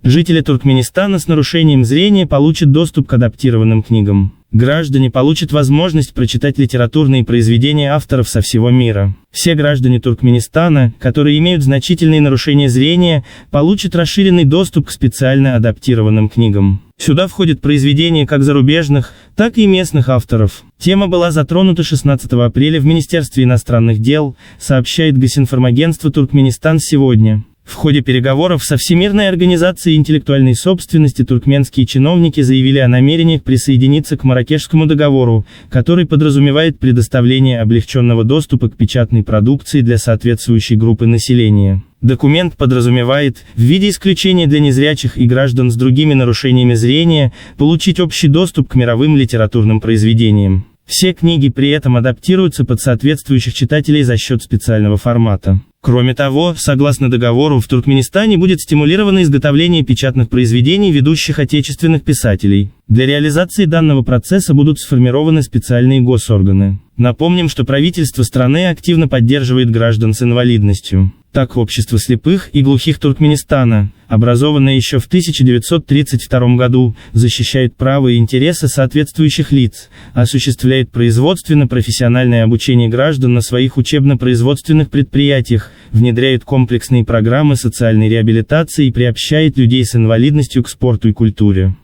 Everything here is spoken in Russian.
Жители Туркменистана с нарушением зрения получат доступ к адаптированным книгам. Граждане получат возможность прочитать литературные произведения авторов со всего мира. Все граждане Туркменистана, которые имеют значительные нарушения зрения, получат расширенный доступ к специально адаптированным книгам. Сюда входят произведения как зарубежных, так и местных авторов. Тема была затронута 16 апреля в Министерстве иностранных дел, сообщает Госинформагентство «Туркменистан сегодня». В ходе переговоров со Всемирной организацией интеллектуальной собственности туркменские чиновники заявили о намерениях присоединиться к Марракешскому договору, который подразумевает предоставление облегченного доступа к печатной продукции для соответствующей группы населения. Документ подразумевает, в виде исключения для незрячих и граждан с другими нарушениями зрения, получить общий доступ к мировым литературным произведениям. Все книги при этом адаптируются под соответствующих читателей за счет специального формата. Кроме того, согласно договору, в Туркменистане будет стимулировано изготовление печатных произведений ведущих отечественных писателей. Для реализации данного процесса будут сформированы специальные госорганы. Напомним, что правительство страны активно поддерживает граждан с инвалидностью. Так, Общество слепых и глухих Туркменистана, образованное еще в 1932 году, защищает права и интересы соответствующих лиц, осуществляет производственно-профессиональное обучение граждан на своих учебно-производственных предприятиях, внедряет комплексные программы социальной реабилитации и приобщает людей с инвалидностью к спорту и культуре.